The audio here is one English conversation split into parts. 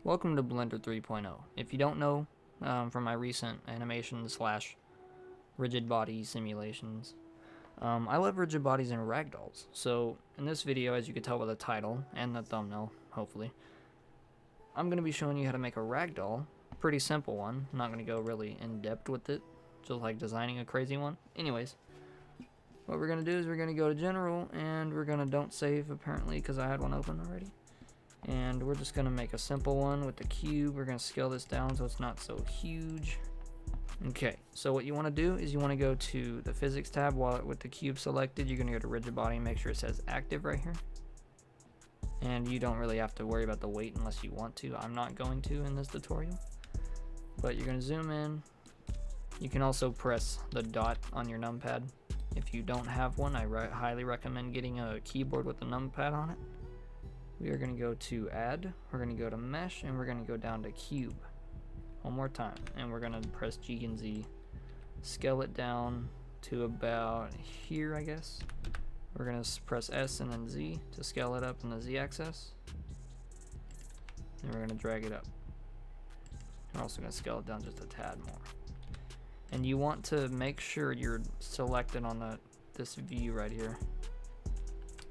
Welcome to Blender 3.0. If you don't know from my recent animation slash rigid body simulations, I love rigid bodies and ragdolls. So in this video, as you can tell by the title and the thumbnail, hopefully, I'm going to be showing you how to make a ragdoll. Pretty simple one. I'm not going to go really in depth with it, just like designing a crazy one. Anyways, what we're going to do is we're going to go to general and we're going to don't save apparently because I had one open already. And we're just going to make a simple one with the cube. We're going to scale this down so it's not so huge. Okay, so what you want to do is you want to go to the physics tab with the cube selected. You're going to go to rigid body and make sure it says active right here. And you don't really have to worry about the weight unless you want to. I'm not going to in this tutorial. But you're going to zoom in. You can also press the dot on your numpad. If you don't have one, I highly recommend getting a keyboard with a numpad on it. We are going to go to add, we're going to go to mesh, and we're going to go down to cube one more time, and we're going to press G and Z, scale it down to about here, I guess. We're going to press S and then Z to scale it up in the Z axis, and we're going to drag it up. We're also going to scale it down just a tad more, and you want to make sure you're selected on this view right here.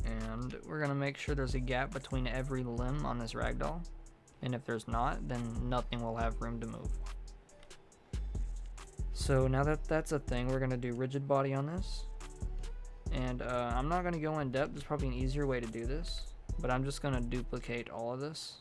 And we're going to make sure there's a gap between every limb on this ragdoll, and if there's not, then nothing will have room to move. So now that that's a thing, we're going to do rigid body on this, and I'm not going to go in depth. There's probably an easier way to do this, but I'm just going to duplicate all of this.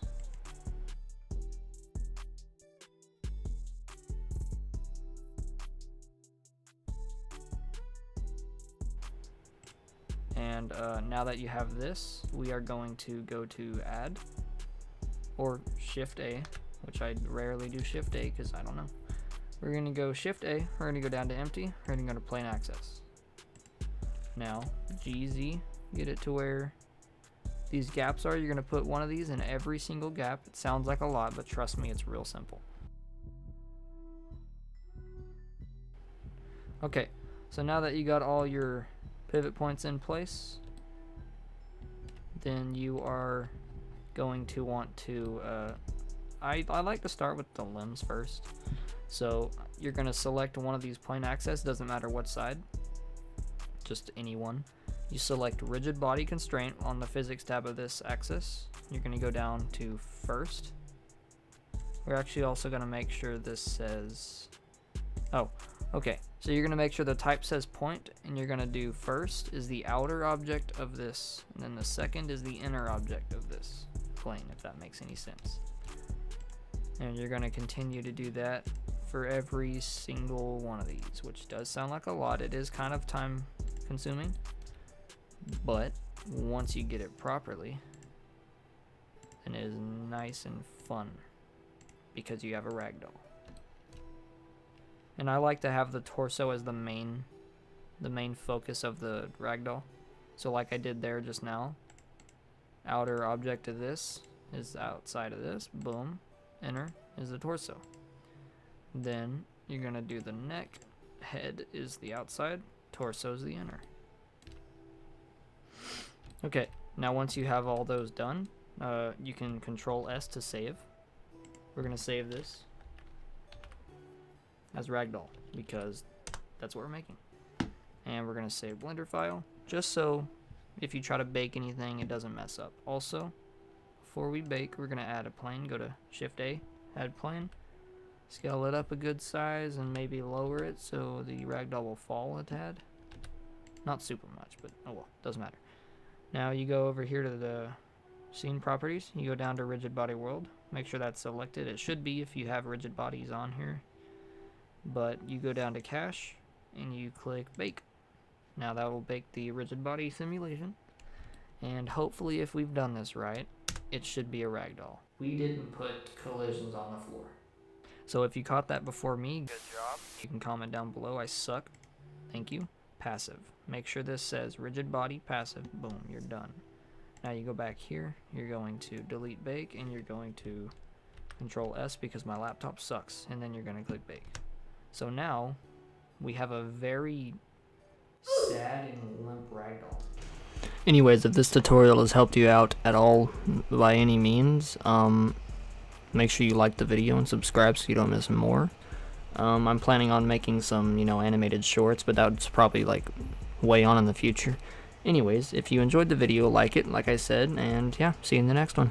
And now that you have this, we are going to go to add or shift A, which I rarely do shift A because I don't know. We're going to go shift A, we're going to go down to empty, we're going to go to plain access. Now GZ, get it to where these gaps are. You're going to put one of these in every single gap. It sounds like a lot, but trust me, it's real simple. Okay, so now that you got all your pivot points in place, then you are going to want to I like to start with the limbs first. So you're going to select one of these plane axes, doesn't matter what side, just any one. You select rigid body constraint on the physics tab of this axis. You're going to go down to first. We're actually also going to make sure this says, oh, okay, so you're going to make sure the type says point, and you're going to do first is the outer object of this, and then the second is the inner object of this plane, if that makes any sense. And you're going to continue to do that for every single one of these, which does sound like a lot. It is kind of time consuming, but once you get it properly, then it is nice and fun because you have a ragdoll. And I like to have the torso as the main focus of the ragdoll. So like I did there just now, outer object of this is outside of this, boom, inner is the torso. Then you're gonna do the neck, head is the outside, torso is the inner. Okay, now once you have all those done, you can Control S to save. We're gonna save this as ragdoll because that's what we're making, and we're gonna save Blender file just so if you try to bake anything it doesn't mess up. Also, before we bake, we're gonna add a plane. Go to shift A, add plane, scale it up a good size and maybe lower it so the ragdoll will fall a tad, not super much, but oh well, doesn't matter. Now you go over here to the scene properties, you go down to rigid body world, make sure that's selected. It should be if you have rigid bodies on here. But you go down to cache and you click bake. Now that will bake the rigid body simulation, and hopefully if we've done this right, it should be a ragdoll. We didn't put collisions on the floor. So if you caught that before me, good job. You can comment down below. I suck. Thank you. Passive. Make sure this says rigid body passive. Boom, you're done. Now you go back here, you're going to delete bake, and you're going to Control S because my laptop sucks, and then you're going to click bake. So now we have a very sad and limp ragdoll. Anyways, if this tutorial has helped you out at all by any means, make sure you like the video and subscribe so you don't miss more. I'm planning on making some, animated shorts, but that's probably like way on in the future. Anyways, if you enjoyed the video, like it, like I said, and yeah, see you in the next one.